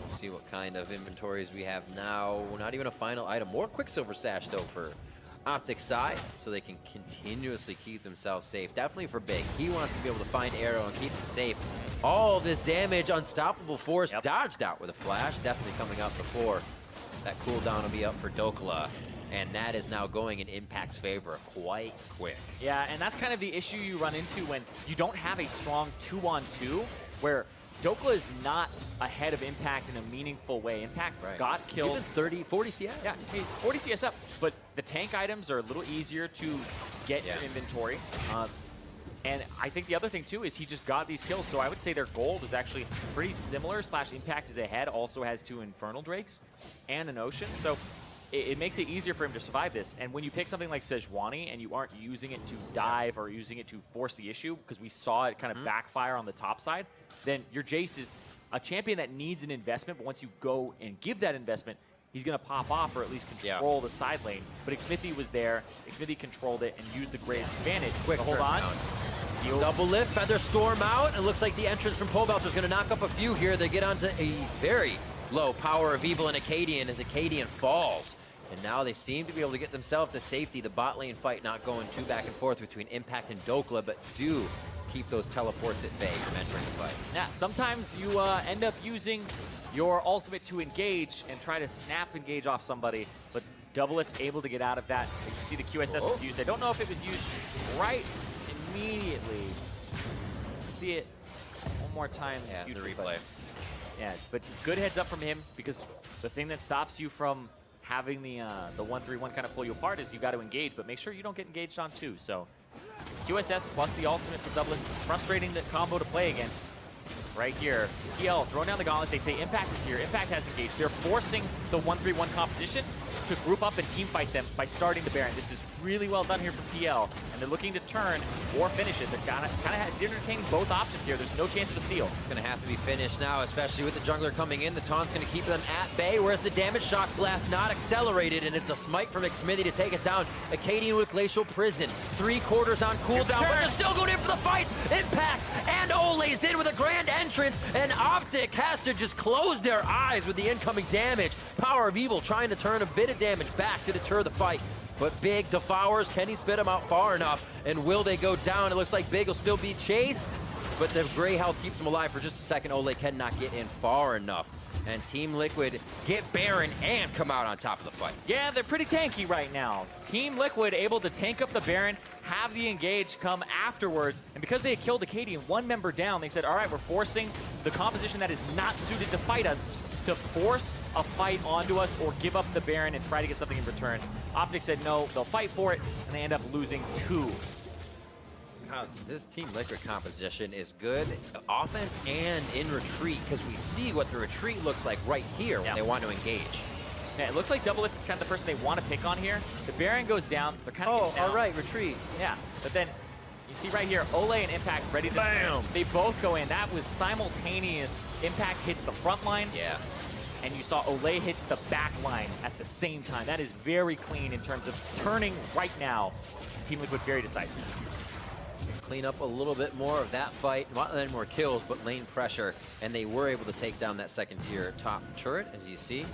We'll see what kind of inventories we have now. Not even a final item. More Quicksilver Sash, though, for OpTic side, so they can continuously keep themselves safe. Definitely for Big. He wants to be able to find Arrow and keep them safe. All this damage, Unstoppable Force, dodged out with a flash. Definitely coming up before that cooldown will be up for Dhokla. And that is now going in Impact's favor quite quick. Yeah, and that's kind of the issue you run into when you don't have a strong 2-on-2, where Dhokla is not ahead of Impact in a meaningful way. Impact got killed. Even 30, 40 CS? Yeah, he's 40 CS up, but the tank items are a little easier to get your inventory. And I think the other thing, too, is he just got these kills, so I would say their gold is actually pretty similar, / Impact is ahead, also has 2 Infernal Drakes and an Ocean, so it makes it easier for him to survive this. And when you pick something like Sejuani and you aren't using it to dive or using it to force the issue, because we saw it kind of backfire on the top side, then your Jayce is a champion that needs an investment, but once you go and give that investment, he's going to pop off or at least control the side lane. But Xmithie was there, Xmithie controlled it and used the great advantage. Quick hold on. Double lift, Feather Storm out. It looks like the entrance from Pobelter is going to knock up a few here. They get onto a very low powerOfEvil and Akaadian as Akaadian falls. And now they seem to be able to get themselves to safety. The bot lane fight not going too back and forth between Impact and Dhokla, but do keep those teleports at bay from entering the fight. Yeah, sometimes you end up using your ultimate to engage and try to snap engage off somebody, but DoubleLift able to get out of that. You can see the QSS was used. I don't know if it was used right immediately. See it one more time. Yeah, in the future, replay. Yeah, but good heads up from him, because the thing that stops you from having the 1-3-1 kind of pull you apart is you got to engage, but make sure you don't get engaged on too. So QSS plus the ultimate for DoubleLift, frustrating the combo to play against. Right here, TL throwing down the gauntlet. They say Impact is here. Impact has engaged. They're forcing the 1-3-1 composition to group up and team fight them by starting the Baron. This is really well done here from TL, and they're looking to turn or finish it. They're kind of entertaining both options here. There's no chance of a steal. It's going to have to be finished now, especially with the jungler coming in. The taunt's going to keep them at bay, whereas the damage shock blast not accelerated, and it's a smite from Xmithie to take it down. Akaadian with Glacial Prison. 3/4 on cooldown, but they're still going in for the fight. Impact and Olleh's in with a grand entrance, and OpTic has to just close their eyes with the incoming damage. powerOfEvil trying to turn a bit of damage back to deter the fight. But Big devours. Can he spit him out far enough? And will they go down? It looks like Big will still be chased, but the gray health keeps him alive for just a second. Olleh cannot get in far enough. And Team Liquid get Baron and come out on top of the fight. Yeah, they're pretty tanky right now. Team Liquid able to tank up the Baron, have the engage come afterwards, and because they had killed Akaadian, one member down, they said, all right, we're forcing the composition that is not suited to fight us to force a fight onto us or give up the Baron and try to get something in return. OpTic said no, they'll fight for it, and they end up losing 2. God, this Team Liquid composition is good offense and in retreat, because we see what the retreat looks like right here when they want to engage. Yeah, it looks like DoubleLift is kind of the person they want to pick on here. The Baron goes down, they're kind of all right, retreat. Yeah, but then you see right here, Olleh and Impact ready to bam. They both go in. That was simultaneous. Impact hits the front line. Yeah. And you saw Olleh hits the back line at the same time. That is very clean in terms of turning right now. Team Liquid very decisive. Clean up a little bit more of that fight. Not any more kills, but lane pressure. And they were able to take down that second tier top turret, as you see.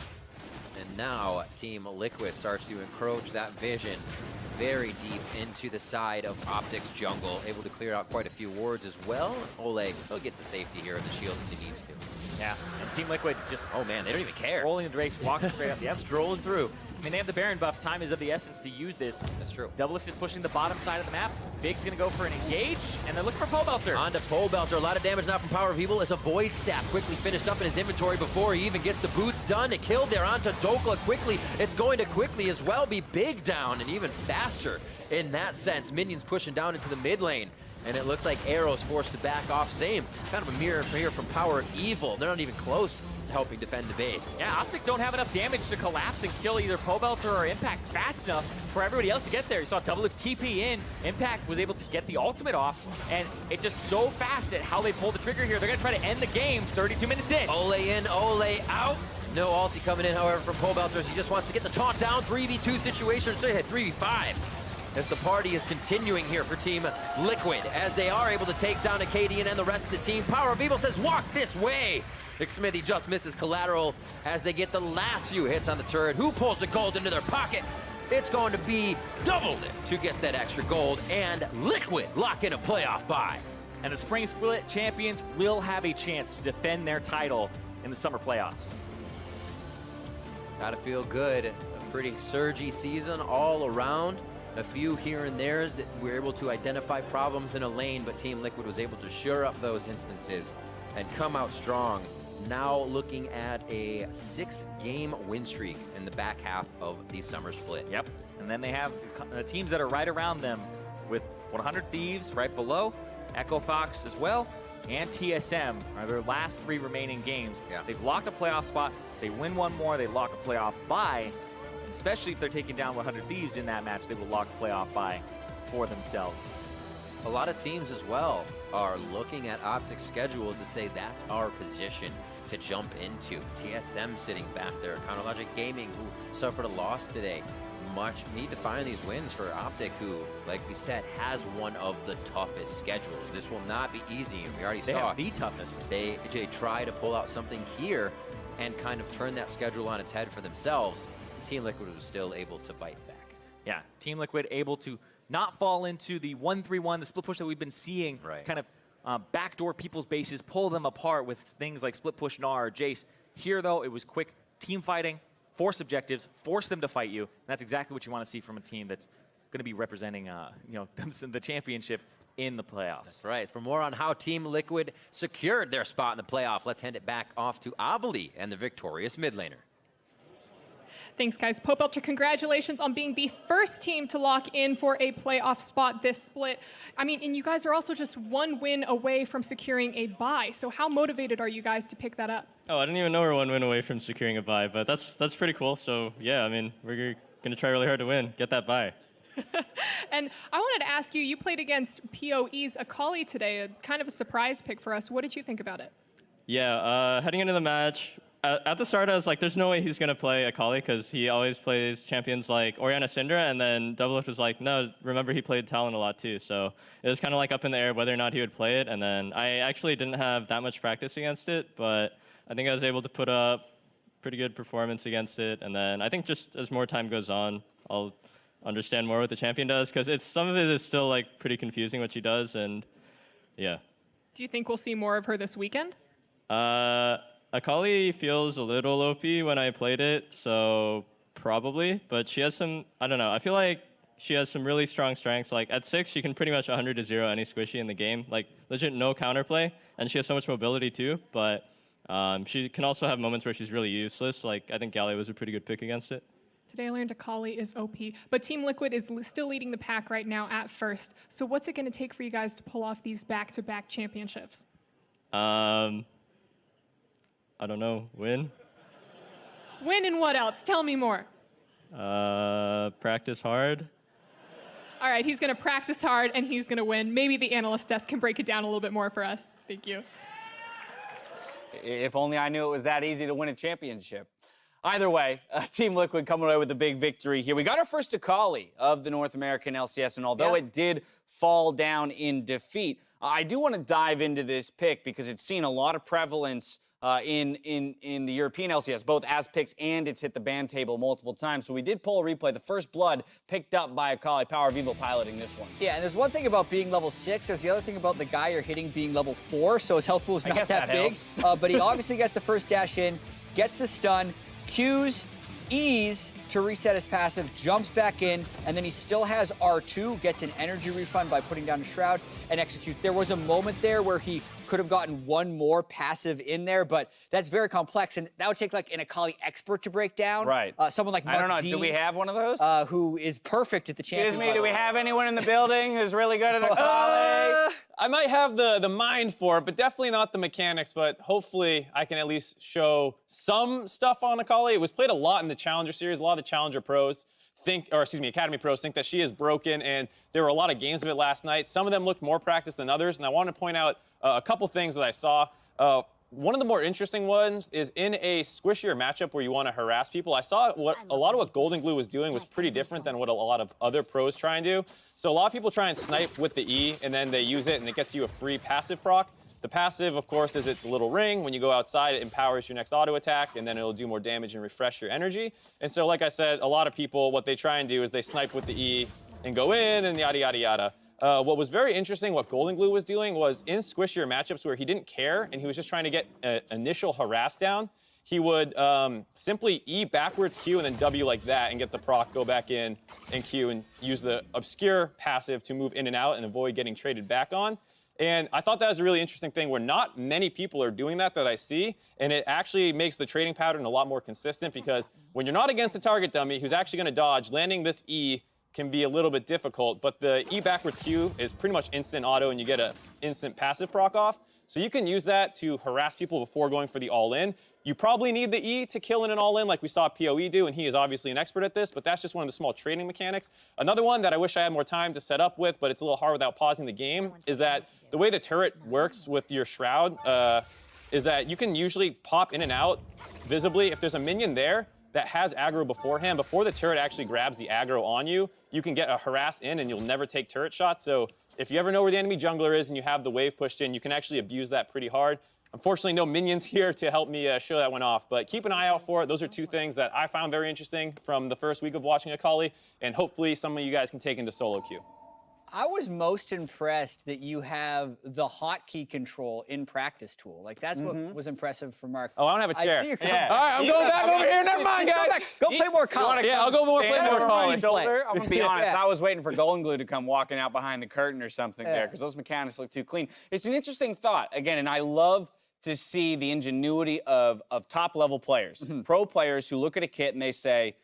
And now Team Liquid starts to encroach that vision very deep into the side of OpTic's jungle. Able to clear out quite a few wards as well. Olleh, he'll get to safety here in the shield as he needs to. Yeah, and Team Liquid just... Oh man, they don't even care. Rolling the Drakes, walking straight up. Yep, strolling through. I mean, they have the Baron buff. Time is of the essence to use this. That's true. DoubleLift is pushing the bottom side of the map. Big's going to go for an engage, and they're looking for Pobelter. On to Pobelter. A lot of damage now from powerOfEvil as a Void Staff quickly finished up in his inventory before he even gets the boots done. It killed there. On to Dhokla quickly. It's going to quickly as well be Big down, and even faster in that sense. Minions pushing down into the mid lane. And it looks like Arrow's forced to back off. Same, kind of a mirror here from powerOfEvil. They're not even close to helping defend the base. Yeah, OpTic don't have enough damage to collapse and kill either Pobelter or Impact fast enough for everybody else to get there. You saw DoubleLift TP in. Impact was able to get the ultimate off, and it's just so fast at how they pull the trigger here. They're going to try to end the game 32 minutes in. Olleh in, Olleh out. No ulti coming in, however, from Pobelter. He just wants to get the taunt down. 3v2 situation. So they had 3v5. As the party is continuing here for Team Liquid, as they are able to take down Akaadian and the rest of the team. powerOfEvil says, walk this way. Xmithie just misses collateral as they get the last few hits on the turret. Who pulls the gold into their pocket? It's going to be DoubleLift to get that extra gold, and Liquid lock in a playoff bye. And the Spring Split champions will have a chance to defend their title in the summer playoffs. Gotta feel good. A pretty surgy season all around. A few here and there's that we're able to identify problems in a lane, but Team Liquid was able to shore up those instances and come out strong. Now looking at a 6-game win streak in the back half of the summer split. Yep, and then they have the teams that are right around them with 100 Thieves right below, Echo Fox as well, and TSM are their last 3 remaining games. Yeah. They've locked a playoff spot. They win one more, they lock a playoff bye. Especially if they're taking down 100 Thieves in that match, they will lock a playoff bye for themselves. A lot of teams as well are looking at OpTic's schedule to say that's our position to jump into. TSM sitting back there, LCS Gaming, who suffered a loss today. Much need to find these wins for OpTic, who, like we said, has one of the toughest schedules. This will not be easy. We already saw the toughest. They try to pull out something here and kind of turn that schedule on its head for themselves. Team Liquid was still able to bite back. Yeah, Team Liquid able to not fall into the 1-3-1, the split push that we've been seeing, kind of backdoor people's bases, pull them apart with things like split push Gnar, Jayce. Here, though, it was quick team fighting, force objectives, force them to fight you. And that's exactly what you want to see from a team that's going to be representing the championship in the playoffs. That's right. For more on how Team Liquid secured their spot in the playoff, let's hand it back off to Avali and the victorious mid laner. Thanks, guys. Pobelter, congratulations on being the first team to lock in for a playoff spot this split. I mean, and you guys are also just 1 win away from securing a bye. So how motivated are you guys to pick that up? Oh, I didn't even know we're 1 win away from securing a bye, but that's pretty cool. So yeah, I mean, we're gonna try really hard to win, get that bye. And I wanted to ask you, you played against PoE's Akali today, a kind of a surprise pick for us. What did you think about it? Yeah, heading into the match, at the start I was like, there's no way he's going to play Akali because he always plays champions like Orianna Syndra, and then DoubleLift was like, no, remember he played Talon a lot too. So it was kind of like up in the air whether or not he would play it, and then I actually didn't have that much practice against it, but I think I was able to put up pretty good performance against it, and then I think just as more time goes on, I'll understand more what the champion does, because some of it is still like pretty confusing what she does, and yeah. Do you think we'll see more of her this weekend? Akali feels a little OP when I played it, so probably, but she has some, I don't know, I feel like she has some really strong strengths. Like at 6, she can pretty much 100-0 any squishy in the game, like legit no counterplay, and she has so much mobility too, but she can also have moments where she's really useless. Like I think Galio was a pretty good pick against it. Today I learned Akali is OP, but Team Liquid is still leading the pack right now at first. So what's it going to take for you guys to pull off these back-to-back championships? I don't know, win? Win and what else? Tell me more. Practice hard. All right, he's going to practice hard and he's going to win. Maybe the analyst desk can break it down a little bit more for us. Thank you. If only I knew it was that easy to win a championship. Either way, Team Liquid coming away with a big victory here. We got our first Akali of the North American LCS, and although it did fall down in defeat, I do want to dive into this pick because it's seen a lot of prevalence in the European LCS, both as picks and it's hit the ban table multiple times. So we did pull a replay. The first blood picked up by Akali, powerOfEvil piloting this one. Yeah, and there's one thing about being level 6. There's the other thing about the guy you're hitting being level 4, so his health pool is not that big. But he obviously gets the first dash in, gets the stun, Qs E's to reset his passive, jumps back in, and then he still has R2, gets an energy refund by putting down a Shroud, and executes. There was a moment there where he could have gotten one more passive in there, but that's very complex, and that would take like an Akali expert to break down. Right. Someone like Mark I don't know. Z, Do we have one of those? who is perfect at the champion? Excuse me. Do we have anyone in the building who's really good at Akali? I might have the mind for it, but definitely not the mechanics. But hopefully I can at least show some stuff on Akali. It was played a lot in the Challenger series. A lot of the Challenger pros Academy pros think that she is broken, and there were a lot of games of it last night. Some of them looked more practiced than others, and I want to point out a couple things that I saw. One of the more interesting ones is in a squishier matchup where you want to harass people. I saw a lot of what Golden Glue was doing was pretty different than what a lot of other pros try and do. So a lot of people try and snipe with the E, and then they use it, and it gets you a free passive proc. The passive, of course, is its little ring. When you go outside, it empowers your next auto attack, and then it'll do more damage and refresh your energy. And so, like I said, a lot of people, what they try and do is they snipe with the E and go in and yada, yada, yada. What was very interesting, what Golden Glue was doing was in squishier matchups where he didn't care and he was just trying to get an initial harass down, he would simply E backwards Q and then W like that and get the proc, go back in and Q and use the obscure passive to move in and out and avoid getting traded back on. And I thought that was a really interesting thing where not many people are doing that I see, and it actually makes the trading pattern a lot more consistent because when you're not against a target dummy who's actually going to dodge, landing this E can be a little bit difficult, but the E backwards Q is pretty much instant auto and you get an instant passive proc off. So you can use that to harass people before going for the all-in. You probably need the E to kill in an all-in like we saw PoE do, and he is obviously an expert at this, but that's just one of the small trading mechanics. Another one that I wish I had more time to set up with, but it's a little hard without pausing the game, is that the way the turret works with your Shroud is that you can usually pop in and out visibly. If there's a minion there that has aggro beforehand, before the turret actually grabs the aggro on you, you can get a harass in and you'll never take turret shots. So if you ever know where the enemy jungler is and you have the wave pushed in, you can actually abuse that pretty hard. Unfortunately, no minions here to help me show that one off, but keep an eye out for it. Those are two things that I found very interesting from the first week of watching Akali, and hopefully some of you guys can take into solo queue. I was most impressed that you have the hotkey control in practice tool. Like, that's what was impressive for Mark. Oh, I don't have a chair. I see you're Yeah. All right, I'm going back over here. Never mind, guys. Go play more college. Yeah, I'll go play more college. I'm going to be honest. I was waiting for Golden Glue to come walking out behind the curtain or something there because those mechanics look too clean. It's an interesting thought. Again, and I love to see the ingenuity of top-level players, pro players who look at a kit and they say,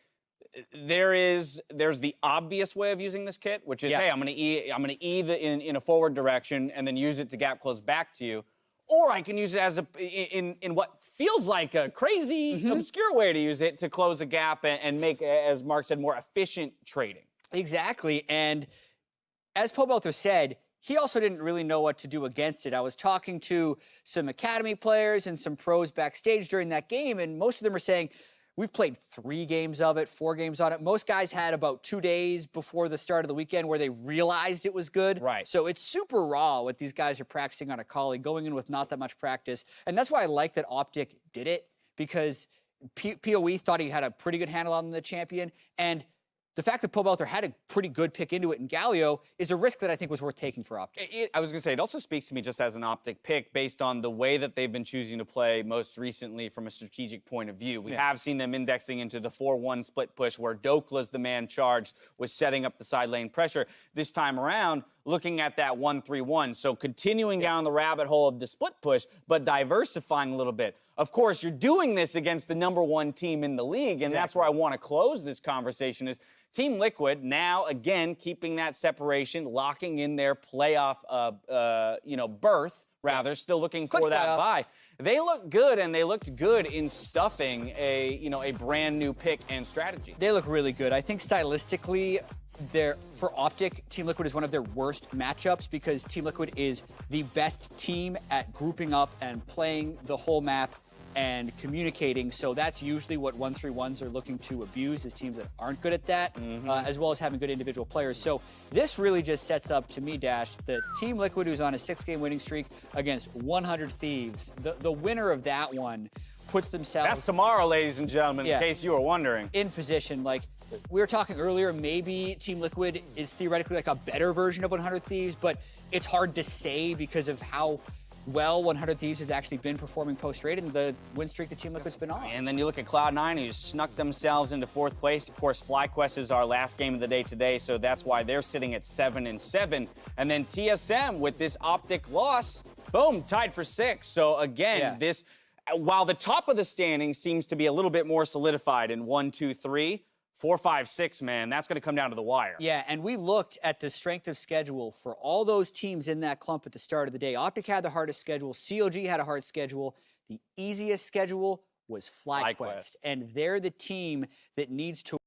there's the obvious way of using this kit, which is, hey, I'm going to E in a forward direction and then use it to gap close back to you. Or I can use it as in what feels like a crazy, obscure way to use it to close a gap and make, as Mark said, more efficient trading. Exactly. And as Pobelter said, he also didn't really know what to do against it. I was talking to some Academy players and some pros backstage during that game, and most of them are saying, we've played 3 games of it, 4 games on it. Most guys had about 2 days before the start of the weekend where they realized it was good. Right. So it's super raw what these guys are practicing on Akali, going in with not that much practice. And that's why I like that OpTic did it, because PoE thought he had a pretty good handle on the champion, and the fact that Pobelter had a pretty good pick into it in Galio is a risk that I think was worth taking for OpTic. I was going to say, it also speaks to me just as an OpTic pick based on the way that they've been choosing to play most recently from a strategic point of view. We have seen them indexing into the 4-1 split push where Dhokla's the man charged with setting up the side lane pressure. This time around, looking at that 1-3-1. So continuing down the rabbit hole of the split push, but diversifying a little bit. Of course, you're doing this against the #1 team in the league, and that's where I want to close this conversation is Team Liquid now, again, keeping that separation, locking in their playoff, berth, rather, still looking for that bye. They look good, and they looked good in stuffing a brand new pick and strategy. They look really good. I think stylistically, for OpTic, Team Liquid is one of their worst matchups because Team Liquid is the best team at grouping up and playing the whole map and communicating. So that's usually what 1-3-1s are looking to abuse, is teams that aren't good at that, as well as having good individual players. So this really just sets up, to me, Dash, the Team Liquid, who's on a 6-game winning streak against 100 Thieves. The winner of that one puts themselves... That's tomorrow, ladies and gentlemen, in case you were wondering. In position, like we were talking earlier, maybe Team Liquid is theoretically like a better version of 100 Thieves, but it's hard to say because of how well 100 Thieves has actually been performing post-raid and the win streak that Team Liquid's been on. And then you look at Cloud9, who snuck themselves into 4th place. Of course, FlyQuest is our last game of the day today, so that's why they're sitting at 7-7. And then TSM, with this OpTic loss, Boom, tied for 6. So again, this, while the top of the standing seems to be a little bit more solidified in 1, 2, 3, 4, 5, 6, man, that's going to come down to the wire. Yeah, and we looked at the strength of schedule for all those teams in that clump at the start of the day. OpTic had the hardest schedule. COG had a hard schedule. The easiest schedule was FlyQuest. And they're the team that needs to